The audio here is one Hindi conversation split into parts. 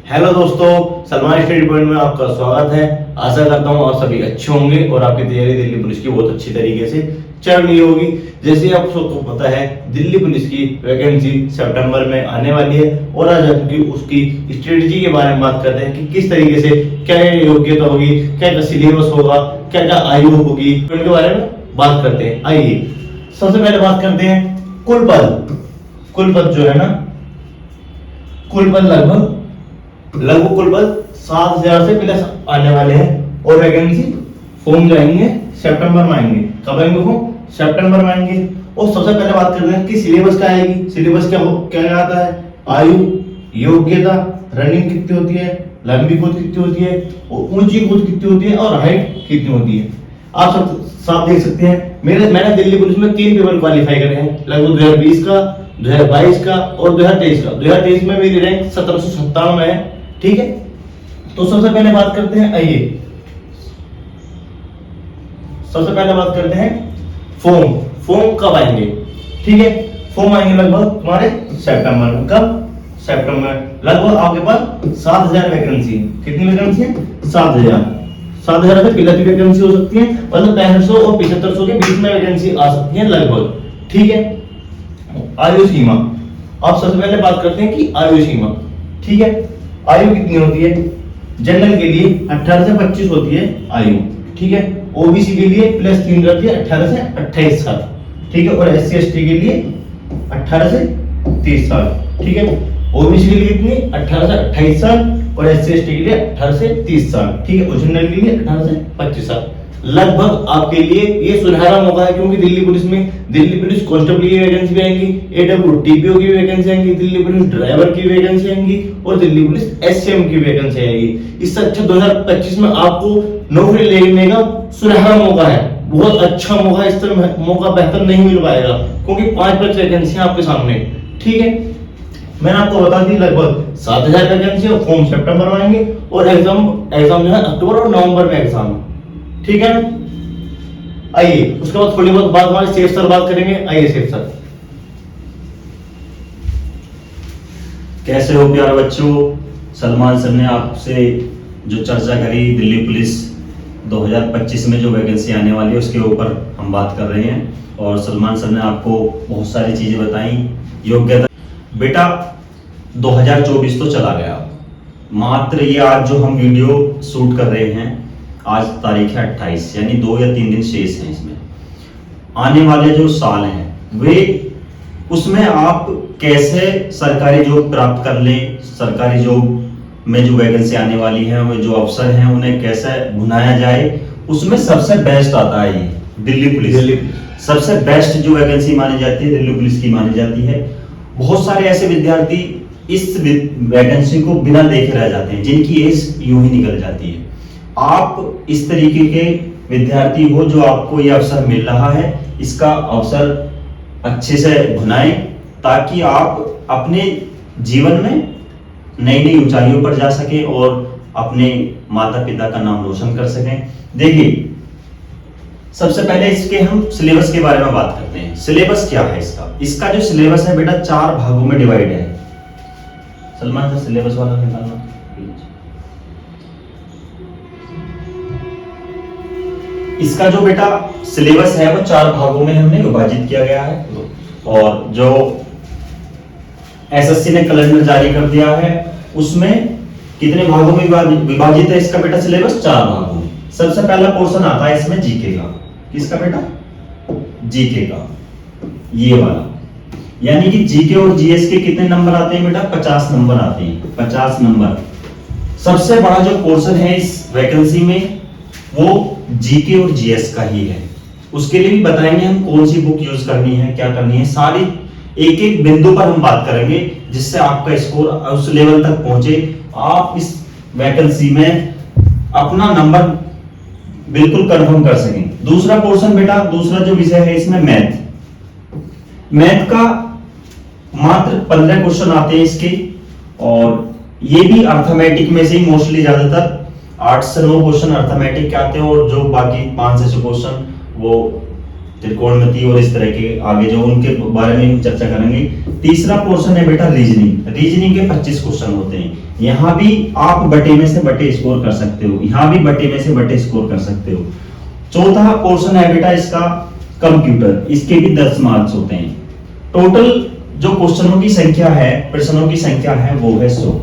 हेलो दोस्तों, सलमान स्टडी पॉइंट में आपका स्वागत है। आशा करता हूँ आप सभी अच्छे होंगे और आपकी तैयारी दिल्ली पुलिस की बहुत अच्छी तरीके से चल रही होगी। जैसे आप सबको पता है, दिल्ली पुलिस की वैकेंसी सितंबर में आने वाली है और आज हम उसकी स्ट्रेटजी के बारे में बात करते हैं कि किस तरीके से क्या योग्यता होगी, क्या क्या सिलेबस होगा, क्या क्या आयु होगी, इनके बारे में बात करते हैं। आइए सबसे पहले बात करते हैं कुल पद जो है ना, कुल पद लगभग कुल पद 7,000 से प्लस आने वाले हैं और वैकेंसी फॉर्म जाएंगे सितंबर में आएंगे। कब आएंगे फॉर्म? सितंबर में आएंगे। और सबसे पहले बात करते हैं कि सिलेबस क्या आएगी। सिलेबस क्या आता है? आयु, योग्यता, रनिंग कितनी होती है, लंबी कूद कितनी होती है और ऊंची कूद कितनी होती है और हाइट कितनी होती है। आप सब साफ देख सकते हैं। मैंने दिल्ली पुलिस में 3 पेपर क्वालिफाई करे हैं, लगभग 2020 का, 2022 का और 2023 का। 2023 में मेरी रैंक 1797 में है। ठीक है, तो सबसे पहले बात करते हैं, आइए सबसे पहले बात करते हैं फॉर्म कब आएंगे। ठीक है, फॉर्म आएंगे लगभग तुम्हारे सितंबर में। कब? सितंबर। लगभग आपके पास 7,000 वैकेंसी। कितनी वैकेंसी है? 7,000 से प्लस की वैकेंसी हो सकती है, मतलब 6500 और 7500 के बीच में वैकेंसी आ सकती है लगभग। ठीक है, आयु सीमा। आप सबसे पहले बात करते हैं कि आयु सीमा। ठीक है, आयु कितनी होती है? जनरल के लिए 18 से 25 होती है आयु। ठीक है, ओबीसी के लिए +3 रहती है 18 से 28 साल। ठीक है, और SC ST के लिए 18 से 30 साल। ठीक है, ओबीसी के लिए कितनी? 18 से 28 साल और SC ST के लिए 18 से 30 साल। ठीक है, और जनरल के लिए 18 से 25 साल। लगभग आपके लिए ये सुनहरा मौका है, क्योंकि दिल्ली पुलिस कांस्टेबल की वैकेंसी भी आएंगी, AWTPO की वैकेंसी आएंगी, दिल्ली पुलिस ड्राइवर की वैकेंसी आएंगी और दिल्ली पुलिस SCM की वैकेंसी आएगी। इससे अच्छा 2025 में आपको नौकरी लेने का सुनहरा मौका है, बहुत अच्छा मौका है। इस तरह मौका बेहतर नहीं मिल पाएगा, क्योंकि 5 वैकेंसी आपके सामने। ठीक है, मैंने आपको बता दी लगभग 7,000 वैकेंसी और फॉर्म सितंबर में आएंगे और एग्जाम जो है अक्टूबर और नवंबर में एग्जाम। ठीक है, आइए उसके बाद थोड़ी बहुत बात हमारे सेफ सर बात करेंगे। आइए सेफ सर। कैसे हो प्यारे बच्चों? सलमान सर ने आपसे जो चर्चा करी दिल्ली पुलिस 2025 में जो वैकेंसी आने वाली है उसके ऊपर हम बात कर रहे हैं, और सलमान सर ने आपको बहुत सारी चीजें बताई। योग्यता बेटा 2024 तो चला गया, मात्र ये आज जो हम वीडियो शूट कर रहे हैं, आज तारीख है 28, यानी 2 या 3 दिन शेष हैं इसमें। आने वाले जो साल हैं वे, उसमें आप कैसे सरकारी जॉब प्राप्त कर लें, सरकारी जॉब में जो वैकेंसी आने वाली है, वो जो अफसर हैं उन्हें कैसे भुनाया जाए, उसमें सबसे बेस्ट आता है ये दिल्ली पुलिस। सबसे बेस्ट जो वैकेंसी मानी जाती है दिल्ली पुलिस की मानी जाती है। बहुत सारे ऐसे विद्यार्थी इस वैकेंसी को बिना देखे रह जाते हैं, जिनकी एज यूं ही निकल जाती है। आप इस तरीके के विद्यार्थी हो जो आपको यह अवसर मिल रहा है, इसका अवसर अच्छे से भुनाएं, ताकि आप अपने जीवन में नई नई ऊंचाइयों पर जा सकें और अपने माता पिता का नाम रोशन कर सकें। देखिए, सबसे पहले इसके हम सिलेबस के बारे में बात करते हैं। सिलेबस क्या है इसका जो सिलेबस है बेटा 4 भागों में डिवाइड है। सलमान सर सिलेबस वाला निकालना। इसका जो बेटा सिलेबस है वो 4 भागों में हमने विभाजित किया गया है, और जो SSC ने कैलेंडर जारी कर दिया है उसमें कितने भागों में विभाजित है इसका बेटा सिलेबस? 4 भागों में। सबसे पहला पोर्शन आता है इसमें जीके का। किसका बेटा? जीके का, ये वाला। यानी कि जीके और जीएस के कितने नंबर आते हैं बेटा? 50 नंबर आते हैं, 50 नंबर। सबसे बड़ा जो पोर्शन है इस वैकेंसी में वो जीके और जीएस का ही है। उसके लिए भी बताएंगे हम कौन सी बुक यूज करनी है, क्या करनी है, सारी एक एक बिंदु पर हम बात करेंगे, जिससे आपका स्कोर उस लेवल तक पहुंचे, आप इस वैकेंसी में अपना नंबर बिल्कुल कंफर्म कर सकें। दूसरा पोर्शन बेटा, दूसरा जो विषय है इसमें मैथ का मात्र 15 क्वेश्चन आते हैं इसके, और ये भी अर्थमेटिक में से ही मोस्टली ज्यादातर 8 से 9 क्वेश्चन अर्थमेटिक के आते हैं, और जो बाकी 5 से 6 क्वेश्चन वो त्रिकोणमिति और इस तरह के आगे जो उनके बारे में हम चर्चा करेंगे। तीसरा पोर्शन है बेटा रीजनिंग। रीजनिंग के 25 क्वेश्चन होते हैं। यहाँ भी आप बटे में से बटे स्कोर कर सकते हो, यहाँ भी बटे में से बटे स्कोर कर सकते हो। चौथा पोर्शन है बेटा इसका कंप्यूटर, इसके भी 10 मार्क्स होते हैं। टोटल जो क्वेश्चनों की संख्या है, प्रश्नों की संख्या है वो है 100।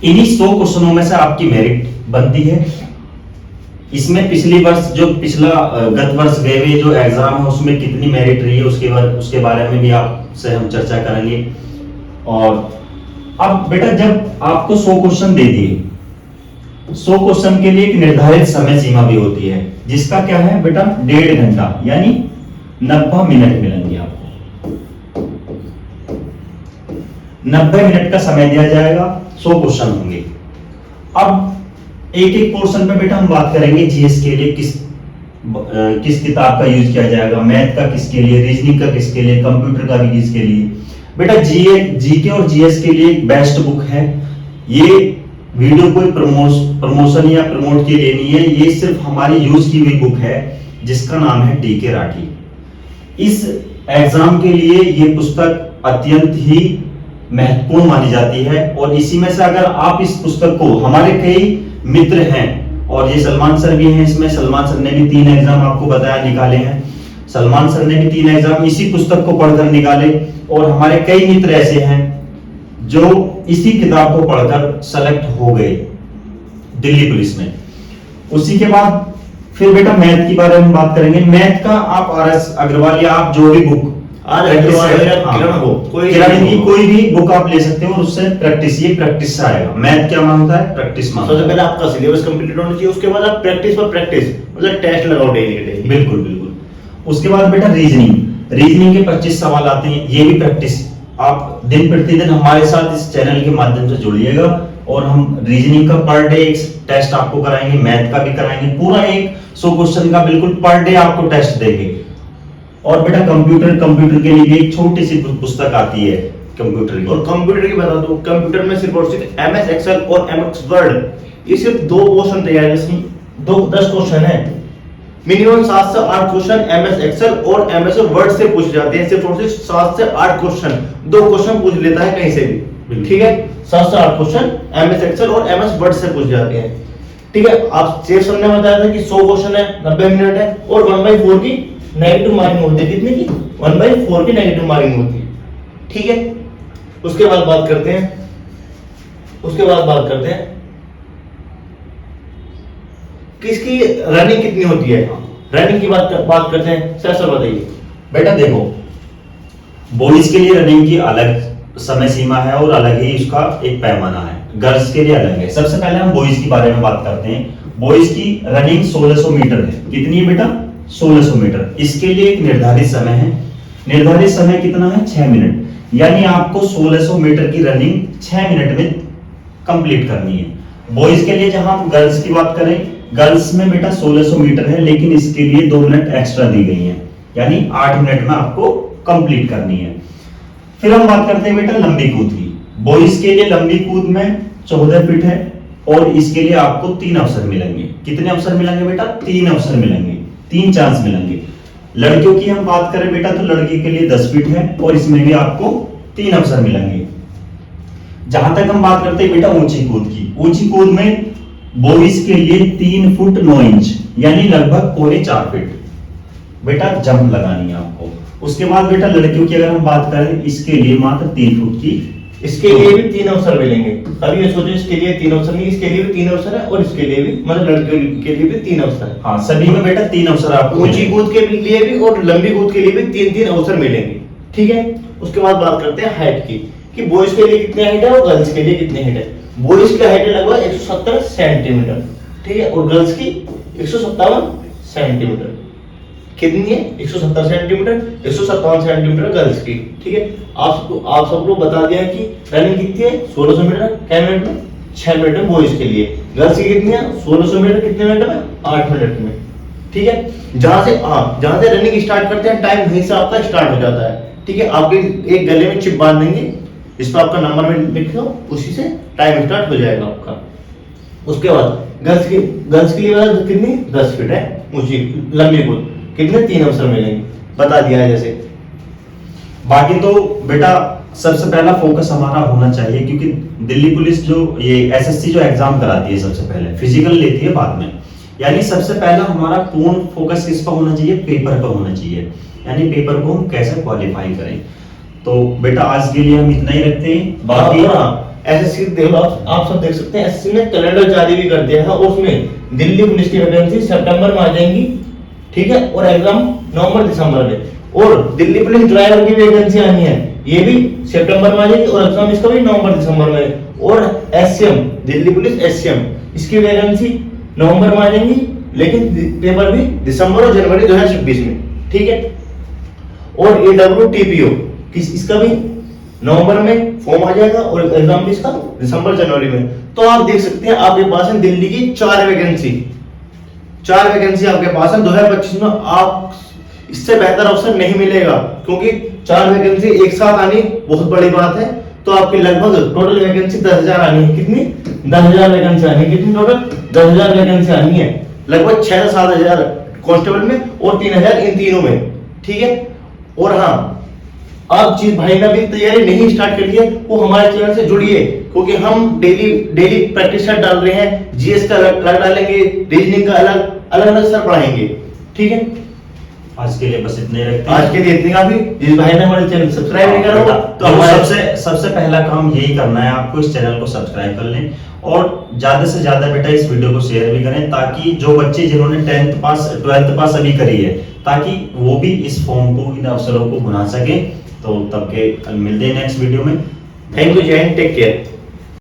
इन्हीं 100 क्वेश्चनों में से आपकी मेरिट बनती है। इसमें पिछली वर्ष जो गत वर्ष गए हुए जो एग्जाम है उसमें कितनी मेरिट रही है उसके बारे में भी आपसे हम चर्चा करेंगे। और अब बेटा जब आपको 100 क्वेश्चन दे दिए, 100 क्वेश्चन के लिए एक निर्धारित समय सीमा भी होती है, जिसका क्या है बेटा 1.5 घंटा यानी 90 मिनट मिलेंगे आपको। 90 मिनट का समय दिया जाएगा, 100 क्वेश्चन होंगे। अब एक एक पोर्शन पे बेटा हम बात करेंगे जीएस के लिए किस किताब का यूज किया जाएगा, मैथ का किसके लिए, रीजनिंग का किसके लिए, कंप्यूटर का भी किसके लिए। बेटा जीके और जीएस के लिए एक बेस्ट बुक है। ये वीडियो कोई प्रमोशन या प्रमोट के लिए नहीं है, ये सिर्फ हमारी यूज की हुई बुक है जिसका नाम है डीके राठी। इस एग्जाम के लिए ये पुस्तक अत्यंत ही महत्वपूर्ण मानी जाती है। और इसी में से अगर आप इस पुस्तक को, हमारे कई मित्र हैं और ये सलमान सर भी हैं इसमें, सलमान सर ने भी 3 एग्जाम आपको बताया निकाले हैं। सलमान सर ने भी 3 एग्जाम इसी पुस्तक को पढ़कर निकाले और हमारे कई मित्र ऐसे हैं जो इसी किताब को पढ़कर सेलेक्ट हो गए दिल्ली पुलिस में। उसी के बाद फिर बेटा मैथ के बारे में बात करेंगे। मैथ का आप आरएस अग्रवाल या आप जो भी बुक कोई भी बुक आप ले सकते हो और उससे प्रैक्टिस से आएगा। मैथ क्या मांगता है? प्रैक्टिस मांगता है। सबसे पहले आपका सिलेबस कंप्लीट होना चाहिए, उसके बाद आप प्रैक्टिस पर प्रैक्टिस मतलब टेस्ट लगाओ डेली के डेली। बिल्कुल बिल्कुल। उसके बाद बेटा रीजनिंग के 25 सवाल आते हैं, ये भी प्रैक्टिस। आप दिन प्रतिदिन हमारे साथ इस चैनल के माध्यम से जुड़िएगा और हम रीजनिंग का पर डे एक टेस्ट आपको कराएंगे, मैथ का भी कराएंगे, पूरा एक 100 क्वेश्चन का बिल्कुल पर डे आपको टेस्ट देंगे। और बेटा कंप्यूटर के लिए एक छोटी सी पुस्तक आती है कंप्यूटर की। और कंप्यूटर की बता दूं, कंप्यूटर में सिर्फ और सिर्फ एमएस एक्सेल और एमएस वर्ड ये सिर्फ 2 क्वेश्चन तैयार है, 10 क्वेश्चन है। मिनिमम 7 से 8 क्वेश्चन एमएस एक्सेल और एमएस वर्ड से पूछ जाते हैं। सिर्फ और सिर्फ 7 से 8 क्वेश्चन, 2 क्वेश्चन पूछ लेता है कहीं से भी, ठीक है। 7 से 8 क्वेश्चन एमएस एक्सेल और एमएस वर्ड से पूछ जाते हैं, ठीक है। आप शेर सर ने बताया था कि 100 क्वेश्चन है, 90 मिनट है और 1/4 की नेगेटिव मार्किंग होती है। कितने की? 1/4 की नेगेटिव मार्किंग होती है, ठीक है। उसके बाद बात करते हैं किसकी रनिंग कितनी होती है। रनिंग की बात करते हैं। सर बताइए। बेटा देखो, बॉयज के लिए रनिंग की अलग समय सीमा है और अलग ही उसका एक पैमाना है, गर्ल्स के लिए अलग है। सबसे पहले हम बॉयज के बारे में बात करते हैं। बॉयज की रनिंग 1600 मीटर है। कितनी है बेटा? 1600 मीटर। इसके लिए एक निर्धारित समय है। निर्धारित समय कितना है? 6 मिनट। यानी आपको 1600 मीटर की रनिंग 6 मिनट में कंप्लीट करनी है। बॉयज के लिए जहां हम गर्ल्स की बात करें, गर्ल्स में बेटा 1600 मीटर है, लेकिन इसके लिए 2 मिनट एक्स्ट्रा दी गई है, यानी 8 मिनट में आपको कंप्लीट करनी है। फिर हम बात करते हैं बेटा लंबी कूद की। बॉयज के लिए लंबी कूद में 14 फीट है और इसके लिए आपको 3 अवसर मिलेंगे। कितने अवसर मिलेंगे बेटा? 3 अवसर मिलेंगे, 3 चांस मिलेंगे। लड़कियों की हम बात करें बेटा तो लड़की के लिए 10 फीट है और इसमें भी आपको 3 अवसर मिलेंगे। जहां तक हम बात करते हैं बेटा ऊंची कूद की, ऊंची कूद में बॉयज के लिए 3 फुट 9 इंच यानी लगभग 4.25 फीट बेटा जंप लगानी है आपको। उसके बाद बेटा लड़कियों की अगर हम बात करें, इसके लिए मात्र 3 फुट की, इसके लिए भी 3 अवसर मिलेंगे। अभी ये सोचो, इसके लिए 3 अवसर नहीं, इसके लिए भी 3 अवसर है और इसके लिए भी, मतलब लड़कियों के लिए भी 3 अवसर है। हाँ, सभी में बेटा 3 अवसर आपको, ऊंची कूद के लिए भी और लंबी कूद के लिए भी 3-3 अवसर मिलेंगे, ठीक है। उसके बाद बात करते हैं हाइट की, कि बॉयज के लिए कितनी हाइट है और गर्ल्स के लिए कितनी हाइट है। बॉयज की हाइट है लगभग 170 सेंटीमीटर, ठीक है, और गर्ल्स की 157 सेंटीमीटर। कितनी है? 170 सेंटीमीटर, 157 सेंटीमीटर गर्ल्स की, ठीक है। आप सबको बता दिया कि रनिंग कितनी है? 1600 मीटर क्या मिनट में? 6 मिनट में बॉयज के लिए। गर्ल्स की कितनी है? 1600 मीटर कितने मिनट में? 8 मिनट में, ठीक है। जहां से रनिंग स्टार्ट करते हैं, टाइम वहीं से आपका स्टार्ट हो जाता है, ठीक है। आपके एक गले में चिप बांध देंगे, इस पर आपका नंबर में लिख लो, उसी से टाइम स्टार्ट हो जाएगा आपका। उसके बाद गर्ल्स के लिए कितनी? 10 फीट है ऊंची लंबी कूद। कितने 3 अवसर मिलेंगे, बता दिया है जैसे। बाकी तो बेटा सबसे पहला फोकस हमारा होना चाहिए, क्योंकि दिल्ली पुलिस जो ये एसएससी जो एग्जाम कराती है सबसे पहले फिजिकल लेती है बाद में, यानी सबसे पहला हमारा पूर्ण फोकस किस पर होना चाहिए, पेपर पर होना चाहिए, यानी पेपर को हम कैसे क्वालिफाई करें। तो बेटा आज के लिए हम इतना ही रखते हैं। बाकी एसएससी देखो, आप सब देख सकते हैं एसएससी ने कैलेंडर जारी भी कर दिया है, और उसमें दिल्ली पुलिस की वैकेंसी सितंबर में आ जाएंगी, ठीक है, और एग्जाम नवंबर दिसंबर में। और दिल्ली पुलिस ड्राइवर की वैकेंसी आनी है, ये भी सितंबर में आ जाएगी, और एग्जाम इसका भी नवंबर दिसंबर में। और एससीएम दिल्ली पुलिस एससीएम इसकी वैकेंसी नवंबर में आ जाएंगी, लेकिन पेपर भी दिसंबर और जनवरी 2026 में, ठीक है। और AWTPO इसका भी नवंबर में फॉर्म आ जाएगा, और एग्जाम भी इसका दिसंबर जनवरी में। तो आप देख सकते हैं आपके पास है दिल्ली की 4 वैकेंसी आपके पास है 2025 में। आप इससे बेहतर अवसर नहीं मिलेगा, क्योंकि 4 वैकेंसी एक साथ आनी बहुत बड़ी बात है। तो आपकी लगभग टोटल वैकेंसी 10,000 आनी है। कितनी? 10,000 वैकेंसी आनी है। कितनी टोटल? 10,000 वैकेंसी आनी है, लगभग 6 से 7,000 कांस्टेबल में और 3,000 इन तीनों में, ठीक है। और हाँ, आप जिस भाई ने भी तैयारी नहीं स्टार्ट करी है वो हमारे चैनल से जुड़िए, क्योंकि हम डेली प्रैक्टिस सेट डाल रहे हैं। जीएस का अलग डालेंगे, रीजनिंग का अलग सर पढ़ाएंगे, ठीक है। आज के लिए बस इतने रखते हैं। आज के लिए इतने काफी। जिस भाई ने हमारे चैनल सब्सक्राइब नहीं करा हो तो हमारे सबसे पहला काम यही करना है, आपको इस चैनल को सब्सक्राइब कर लें, और ज्यादा से ज्यादा बेटा इस वीडियो को शेयर भी करें, ताकि जो बच्चे जिन्होंने 12th पास अभी करी है, ताकि वो भी इस फॉर्म को, इन अवसरों को बना सके। तो तब के मिलते हैं नेक्स्ट वीडियो में। थैंक यू, जय हिंद, टेक केयर।